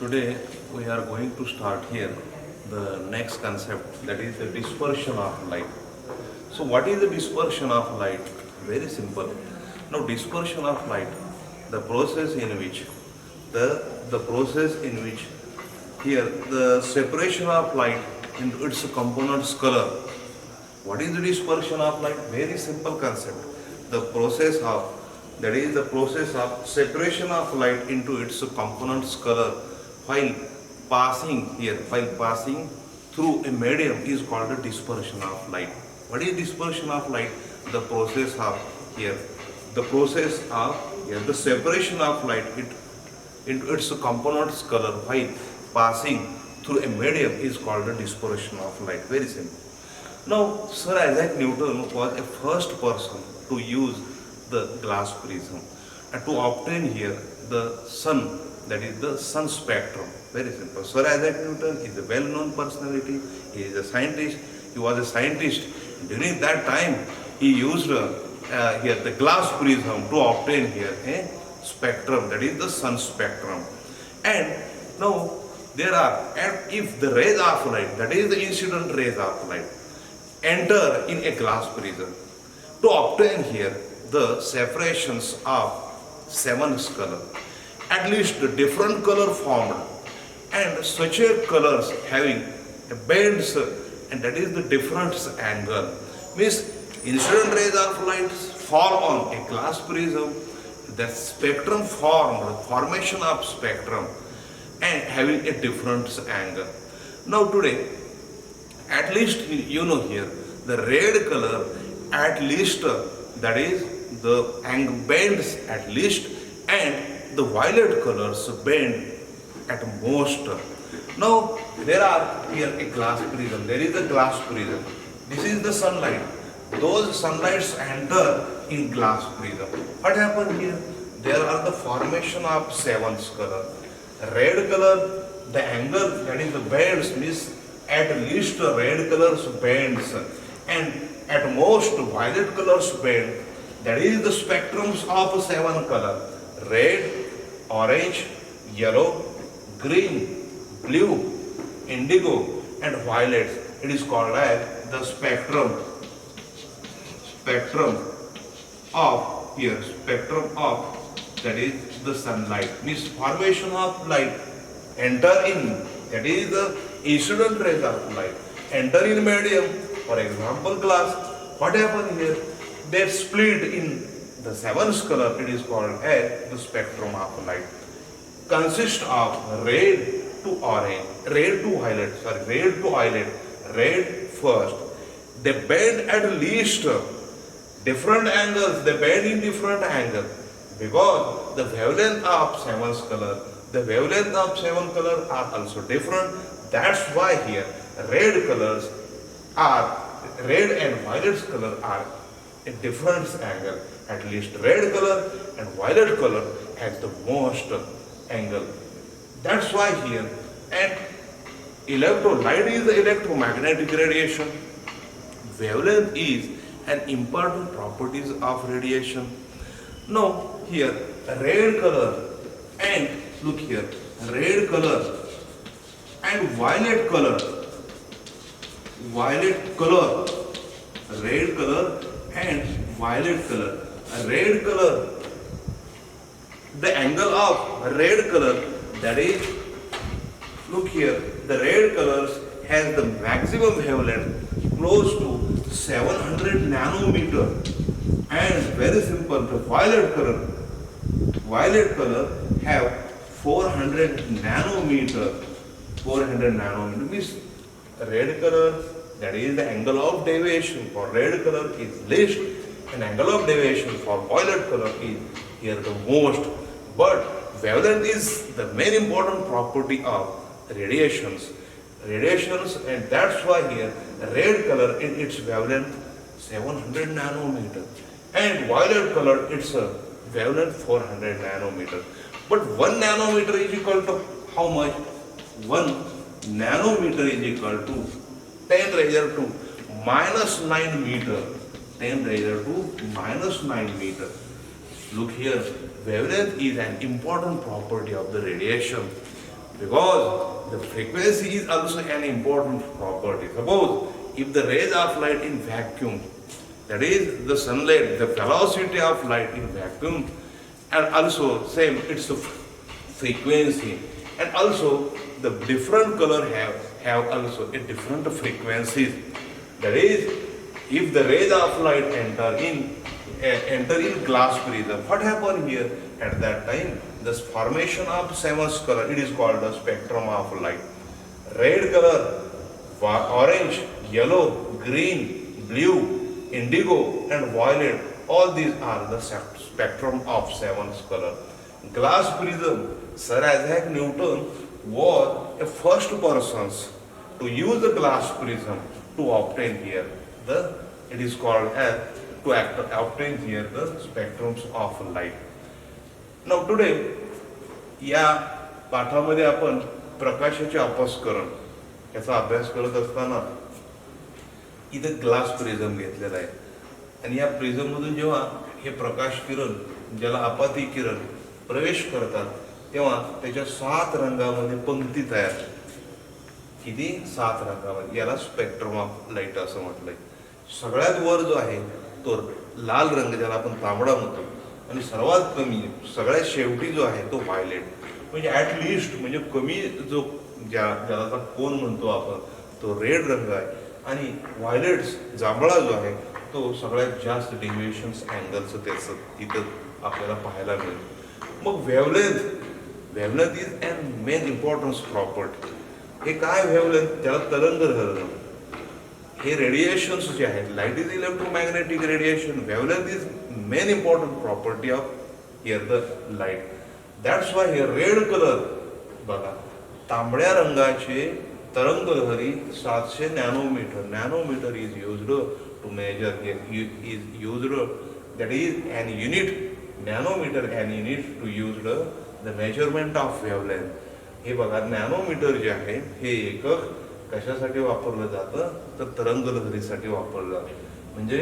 Today we are going to start here the next concept, that is the dispersion of light. So what is the dispersion of light? Very simple. Now dispersion of light, the process in which the process in which here the separation of light into its components color. What is the dispersion of light? Very simple concept. The process of, that is the process of separation of light into its components color while passing through a medium is called the dispersion of light. What is dispersion of light? The process of the separation of light into its components color while passing through a medium is called the dispersion of light. Very simple. Now, Sir Isaac Newton was a first person to use the glass prism and to obtain here the sun, that is the sun spectrum. Very simple. Sir Isaac Newton is a well-known personality. He is a scientist. He was a scientist. During that time, he used here the glass prism to obtain here a spectrum, that is the sun spectrum. And now there are, and if the rays of light, that is the incident rays of light, enter in a glass prism, to obtain here the separations of seven color, at least the different color formed, and such a colors having a bends, and that is the difference angle. Means incident rays of light fall on a glass prism, the spectrum formed, formation of spectrum, and having a different angle. Now today, at least you know here, the red color at least, that is the angle bends at least, and the violet colors bend at most. Now there are here a glass prism, there is a glass prism. This is the sunlight. Those sunlights enter in glass prism. What happened here? There are the formation of seven color. Red color, the angle, that is the bends, means at least red colors bends, and at most violet colors bend. That is the spectrums of seven color: red, orange, yellow, green, blue, indigo, and violet. It is called as the spectrum of that is the sunlight. Means formation of light enter in, that is the incident rays of light enter in medium, for example glass. What happened here? They split in the seventh color. It is called as the spectrum of light. Consists of red to orange, red to violet, red first. They bend at least different angles. They bend in different angles because the wavelength of seven color are also different. That's why here red and violet color are a different angle. At least red color and violet color has the most angle. That's why here, and light is the electromagnetic radiation. Wavelength is an important properties of radiation. Now here red color and look here, red color and violet color, red color and violet color. Red color, the angle of red color, that is, look here, the red colors has the maximum wavelength close to 700 nanometer, and very simple, the violet color have 400 nanometer. 400 nanometer means red color, that is the angle of deviation for red color is least, and angle of deviation for violet color is here the most. But wavelength is the main important property of radiations, and that's why here red color in its wavelength 700 nanometer, and violet color its wavelength 400 nanometer. But 1 nanometer is equal to how much? 1 nanometer is equal to 10 raised to minus 9 meter. 10 raised to minus 9 meter. Look here, wavelength is an important property of the radiation. because the frequency is also an important property. Suppose if the rays of light in vacuum, that is the sunlight, the velocity of light in vacuum, and also same it's the frequency, and also the different color have also a different frequencies. That is, if the rays of light enter in glass prism, what happen here? At that time, this formation of seven color, it is called the spectrum of light. Red color, orange, yellow, green, blue, indigo, and violet. All these are the spectrum of seven color. Glass prism, Sir Isaac Newton was a first person to use the glass prism to obtain here it is called as to obtain here the spectrums of light. Now today या पाठामध्ये आपण प्रकाशाचे अपस्करण याचा अभ्यास करत असताना इथे glass prism घेतलेला आहे आणि या प्रिझम मधून जेव्हा हे प्रकाश किरण ज्याला आपाती किरण प्रवेश करतात तेव्हा त्याच्या 7 रंगामध्ये पंक्ती तयार किती 7 रंगामध्ये याला स्पेक्ट्रम ऑफ लाईट असं म्हटलंय. सगळ्यात वर जो आहे तो लाल रंग ज्याला आपण तांबडा म्हणतो आणि सर्वात कमी सगळ्यात शेवटी जो आहे तो व्हायलेट म्हणजे ॲटलिस्ट म्हणजे कमी जो ज्याला कोन म्हणतो आपण तो रेड रंग आहे आणि व्हायलेट जांभळा जो आहे तो सगळ्यात जास्त डेव्हिएशन्स अँगलचं त्याचं इथं आपल्याला पाहायला मिळेल. मग wavelength is an main importance property. हे काय वेवलेंथ? त्याला तरंगदैर्घ्य. हे रेडिएशन्स जे आहेत light is electromagnetic radiation. Wavelength is main important property of here the light. That's why हे रेड कलर बघा तांबड्या रंगाचे तरंगलहरी 700 nanometre. Nanometre is used to measure is used that is an unit. Nanometre an unit to used the measurement of wavelength. हे बघा nanometre जे आहे हे एकक कशासाठी वापरलं जातं तर तरंगलहरीसाठी वापरलं जातं. म्हणजे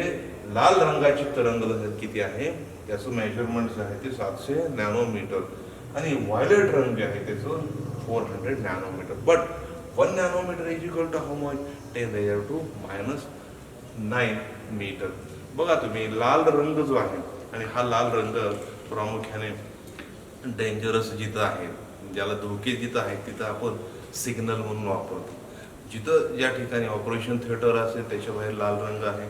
लाल रंगाची तरंगलहरी किती आहे त्याचं मेजरमेंट जे आहे ते 700 नॅनोमीटर आणि व्हायलेट रंग जे आहे त्याचं 400 nanometre. But 1 nanometre is equal to how much 10⁻⁹ metre. बघा तुम्ही लाल रंग जो आहे आणि हा लाल रंग प्रामुख्याने डेंजरस जिथं आहे ज्याला धोके जिथं आहे तिथं आपण सिग्नल म्हणून वापरतो. जिथं ज्या ठिकाणी ऑपरेशन थिएटर असेल त्याच्या बाहेर लाल रंग आहे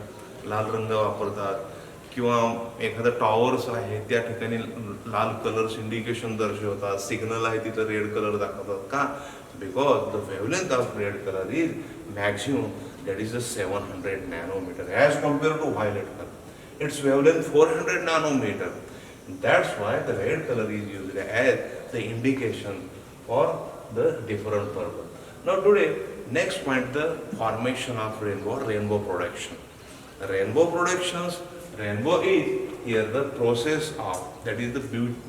लाल रंग वापरतात किंवा एखादा टॉवर्स आहे त्या ठिकाणी लाल कलर्स इंडिकेशन दर्शवतात. सिग्नल आहे तिथं रेड कलर दाखवतात. का? Because the wavelength of red colour is maximum that is the 700 nanometre as compare to violet colour. Its wavelength 400 nanometer. That's why the red color is used as the indication for the different purpose. Now today, next point, the formation of rainbow production. Rainbow productions, rainbow is here the process of, that is the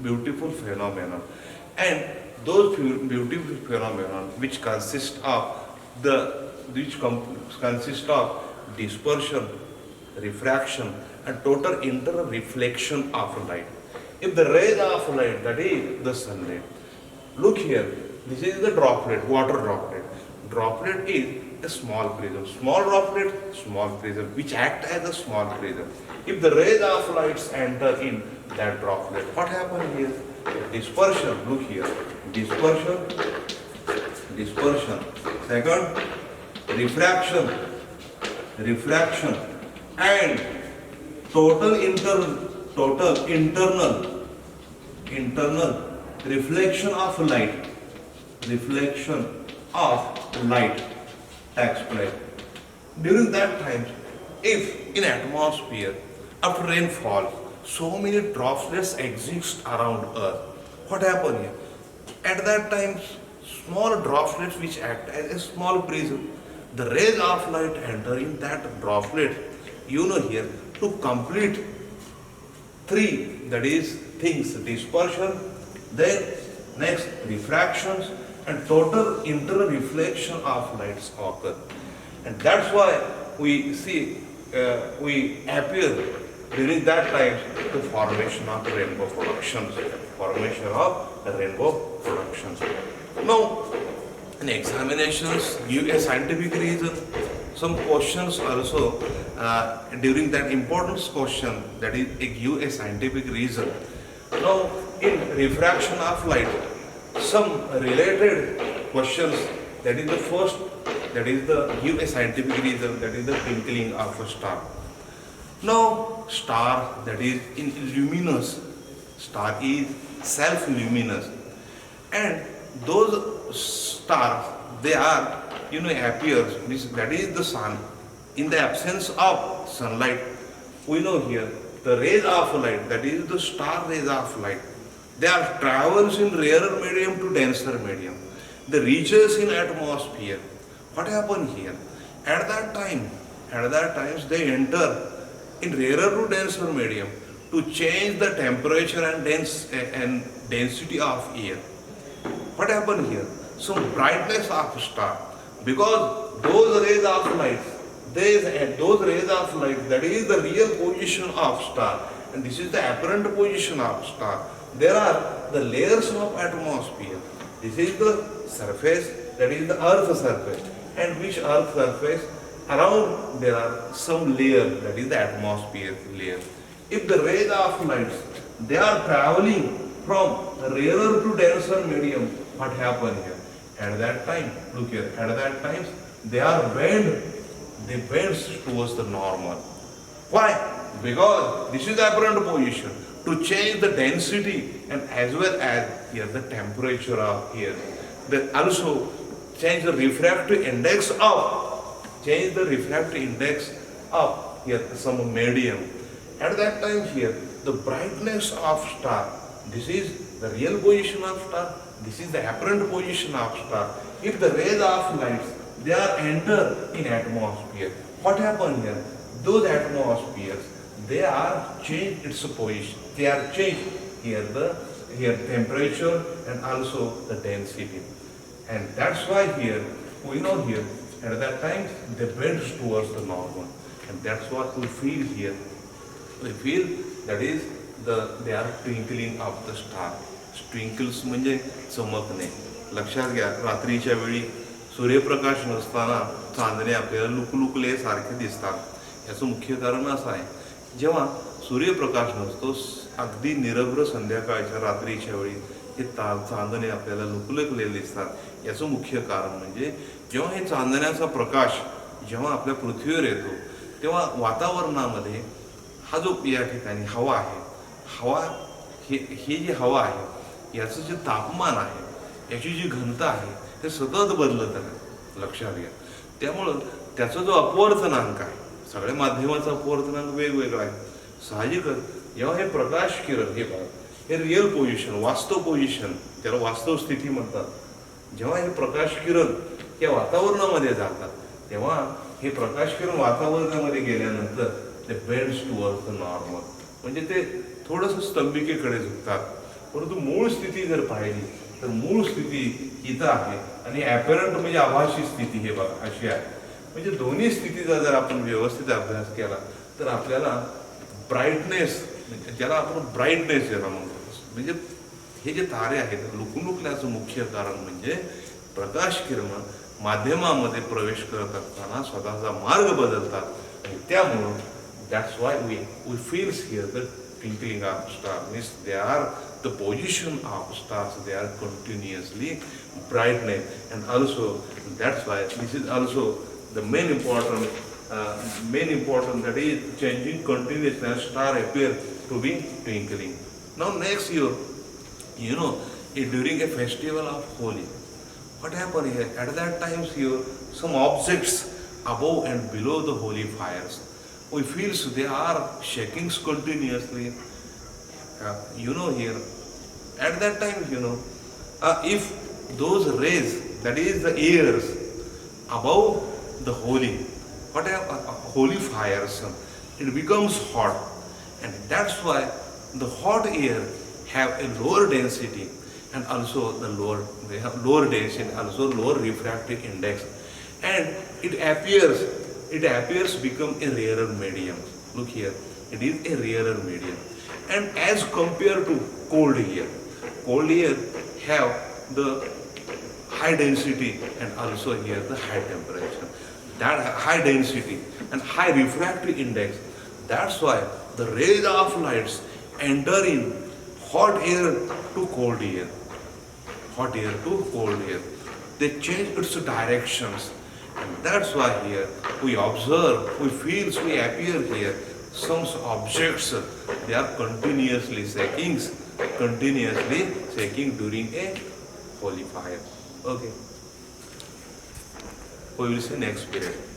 beautiful phenomenon. And those beautiful phenomenon which consist of dispersion, refraction, and total internal reflection of light. If the rays of light, that is the sunlight, look here, this is the droplet, water droplet. Droplet is a small prism, small prism, which act as a small prism. If the rays of lights enter in that droplet, what happens here? Dispersion, look here, dispersion. Second, refraction, and total internal reflection of light takes place. During that time, if in atmosphere after rainfall so many droplets exist around Earth, what happen here? At that time, small droplets which act as a small prism, the rays of light enter in that droplet. Here to complete 3, that is things, dispersion, then next refractions, and total internal reflection of lights occur. And that's why we see we appear during that time the formation of rainbow productions. Now, in examinations, give a scientific reason. Some questions also, during that importance question, that is, give a scientific reason. Now, in refraction of light, some related questions, that is the first, that is the give a scientific reason, that is the twinkling of a star. Now, star, that is in luminous, star is self-luminous, and those stars, they are, appears, that is the sun. In the absence of sunlight, we know here, the rays of light, that is the star rays of light, they are travels in rarer medium to denser medium. They reaches in atmosphere. What happened here? At that times they enter in rarer to denser medium to change the temperature and density of air. What happened here? Some brightness of star, because those rays of light, that is the real position of star, and this is the apparent position of star. There are the layers of atmosphere. This is the surface, that is the earth surface, and which earth surface, around there are some layer, that is the atmosphere layer. If the rays of light, they are traveling from rarer to denser medium, what happened here? At that time, look here, at that time, they bend towards the normal. Why? Because this is the apparent position to change the density and as well as here the temperature of air. Then also change the refractive index of here some medium. At that time here, the brightness of star, this is the real position of star, this is the apparent position of star. If the rays of light, they are enter in atmosphere, what happened here? Those atmospheres, they are change its position. They are changed here temperature and also the density. And that's why here, we know here, at that time, they bend towards the normal. And that's what we feel here. We feel that is they are twinkling of the star. Twinkles म्हणजे चमकणे. लक्षात घ्या, रात्रीच्या वेळी सूर्यप्रकाश नसताना चांदणे आपल्याला लुकलुकले सारखे दिसतात. याचं मुख्य कारण असं आहे, जेव्हा सूर्यप्रकाश नसतो, अगदी निरभ्र संध्याकाळच्या रात्रीच्या वेळी हे चांदणे आपल्याला लुकलुकलेले दिसतात. याचं मुख्य कारण म्हणजे जेव्हा हे चांदण्याचा प्रकाश जेव्हा आपल्या पृथ्वीवर येतो, तेव्हा वातावरणामध्ये हा जो या ठिकाणी हवा आहे, ही जी हवा आहे, याचं जे तापमान आहे, याची जी घनता आहे, हे सतत बदलत आहे. लक्षात घ्या. त्यामुळं त्याचा जो अपवर्तनांक आहे, सगळ्या माध्यमाचा अपवर्तनांक वेगवेगळा आहे. साहजिकच जेव्हा हे प्रकाश किरण, हे रिअल पोझिशन, वास्तव पोझिशन, त्याला वास्तव स्थिती म्हणतात. जेव्हा हे प्रकाश किरण या वातावरणामध्ये जातात, तेव्हा हे प्रकाश किरण वातावरणामध्ये गेल्यानंतर ते बेंड्स टुवर्ड्स द नॉर्मल, म्हणजे ते थोडंसं स्तंभिकेकडे झुकतात. परंतु मूळ स्थिती जर पाहिली तर मूळ स्थिती इथं आहे आणि ॲपरंट म्हणजे आभासी स्थिती हे बघा अशी आहे. म्हणजे दोन्ही स्थितीचा जर आपण व्यवस्थित अभ्यास केला तर आपल्याला ब्राईटनेस, ज्याला आपण ब्राईटनेस ज्याला म्हणतो, म्हणजे हे जे तारे आहेत लुकलुकल्याचं मुख्य कारण म्हणजे प्रकाश किरण माध्यमामध्ये प्रवेश करत असताना स्वतःचा मार्ग बदलतात आणि त्यामुळं that's why we feels here the twinkling of stars. Means they are the position of stars, they are continuously brightening, and also that's why this is also the main important that is changing continuously as star appear to be twinkling. Now next year, during a festival of Holi, what happened here? At that time here, some objects above and below the holy fires, we feel so they are shaking continuously. Here, at that time, if those rays, that is the airs above the holy, holy fires, it becomes hot, and that's why the hot air have a lower density, and also they have lower density, and also lower refractive index, and it appears become a rarer medium. Look here, it is a rarer medium. And as compared to cold air have the high density and also here the high temperature. That high density and high refractive index, that's why the rays of lights enter in hot air to cold air. Hot air to cold air. They change its directions. And that's why here we observe, we feel, we appear here. Some objects, they are continuously shaking during a holy fire. Okay. We will see next period.